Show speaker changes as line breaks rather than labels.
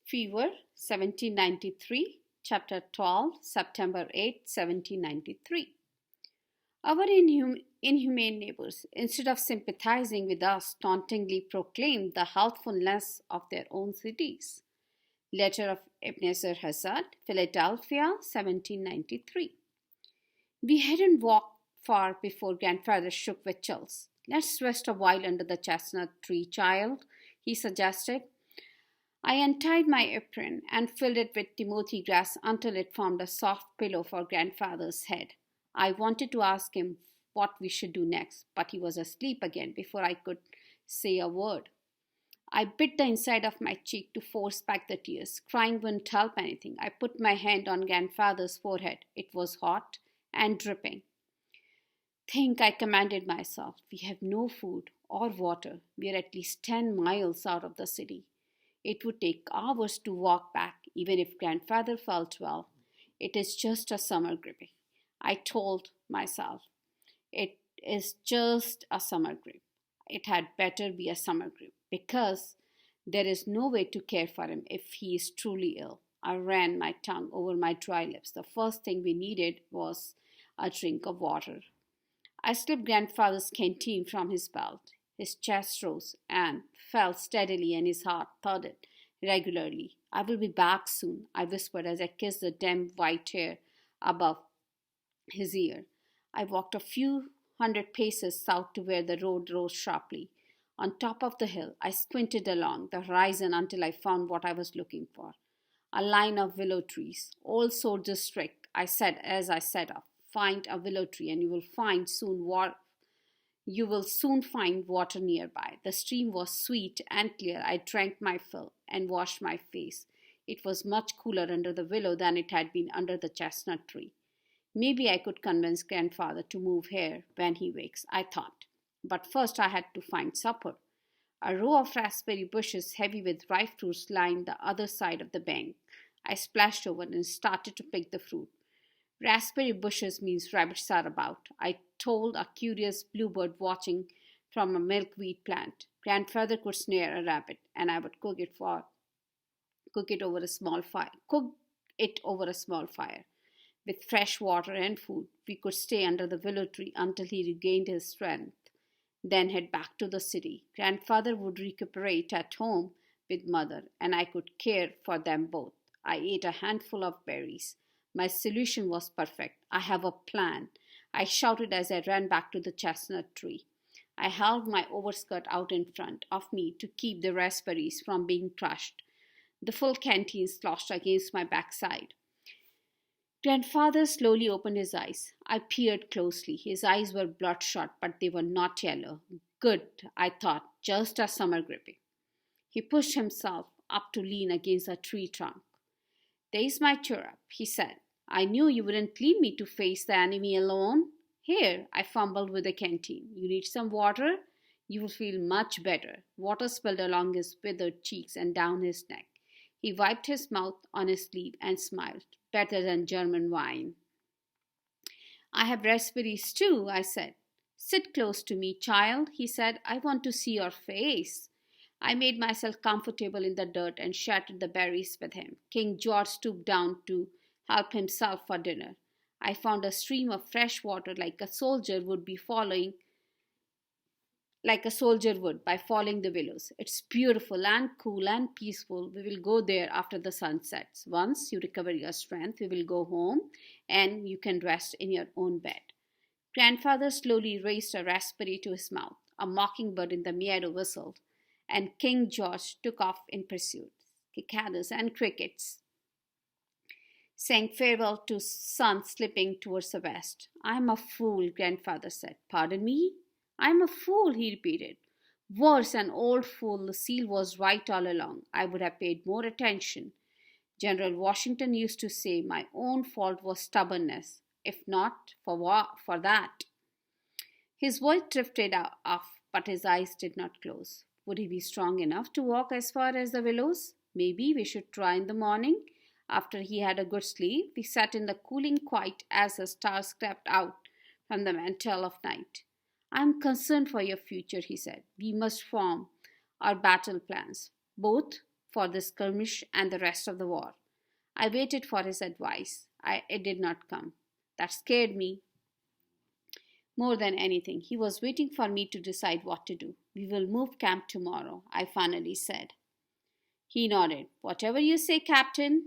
Fever, 1793, Chapter 12, September 8, 1793. Our inhumane neighbors, instead of sympathizing with us, tauntingly proclaimed the healthfulness of their own cities. Letter of Ebenezer Hazard, Philadelphia, 1793. We hadn't walked far before Grandfather shook with chills. Let's rest a while under the chestnut tree, child, he suggested. I untied my apron and filled it with timothy grass until it formed a soft pillow for Grandfather's head. I wanted to ask him what we should do next, but he was asleep again before I could say a word. I bit the inside of my cheek to force back the tears. Crying wouldn't help anything. I put my hand on Grandfather's forehead. It was hot and dripping. Think, I commanded myself. We have no food or water. We are at least 10 miles out of the city. It would take hours to walk back, even if Grandfather felt well. It is just a summer grippe. I told myself. It is just a summer grippe. It had better be a summer grippe, because there is no way to care for him if he is truly ill. I ran my tongue over my dry lips. The first thing we needed was a drink of water. I slipped Grandfather's canteen from his belt. His chest rose and fell steadily, and his heart thudded regularly. I will be back soon, I whispered as I kissed the damp white hair above his ear. I walked a few hundred paces south to where the road rose sharply. On top of the hill, I squinted along the horizon until I found what I was looking for. A line of willow trees. Old soldier's trick, I said as I sat up. Find a willow tree and you will soon find water nearby. The stream was sweet and clear. I drank my fill and washed my face. It was much cooler under the willow than it had been under the chestnut tree. Maybe I could convince Grandfather to move here when he wakes, I thought. But first I had to find supper. A row of raspberry bushes heavy with ripe fruits lined the other side of the bank. I splashed over and started to pick the fruit. Raspberry bushes means rabbits are about, I told a curious bluebird watching from a milkweed plant. Grandfather could snare a rabbit, and I would cook it over a small fire. With fresh water and food, we could stay under the willow tree until he regained his strength, then head back to the city. Grandfather would recuperate at home with Mother, and I could care for them both. I ate a handful of berries. My solution was perfect. I have a plan, I shouted as I ran back to the chestnut tree. I held my overskirt out in front of me to keep the raspberries from being crushed. The full canteen sloshed against my backside. Grandfather slowly opened his eyes. I peered closely. His eyes were bloodshot, but they were not yellow. Good, I thought, just a summer grippe. He pushed himself up to lean against a tree trunk. There's my chirrup, he said. I knew you wouldn't leave me to face the enemy alone. Here, I fumbled with the canteen. You need some water? You will feel much better. Water spilled along his withered cheeks and down his neck. He wiped his mouth on his sleeve and smiled. Better than German wine. I have raspberries too, I said. Sit close to me, child, he said. I want to see your face. I made myself comfortable in the dirt and shattered the berries with him. King George stooped down to help himself for dinner. I found a stream of fresh water like a soldier would by following the willows. It's beautiful and cool and peaceful. We will go there after the sun sets. Once you recover your strength, we will go home and you can rest in your own bed. Grandfather slowly raised a raspberry to his mouth. A mockingbird in the meadow whistled, and King George took off in pursuit. Cicadas and crickets sang farewell to sun slipping towards the west. I am a fool, Grandfather said. Pardon me? I am a fool, he repeated. Worse, an old fool. The seal was right all along. I would have paid more attention. General Washington used to say my own fault was stubbornness. If not for that. His voice drifted off, but his eyes did not close. Would he be strong enough to walk as far as the willows? Maybe we should try in the morning. After he had a good sleep, we sat in the cooling quiet as the stars crept out from the mantle of night. I am concerned for your future, he said. We must form our battle plans, both for the skirmish and the rest of the war. I waited for his advice. It did not come. That scared me more than anything. He was waiting for me to decide what to do. We will move camp tomorrow, I finally said. He nodded. Whatever you say, Captain.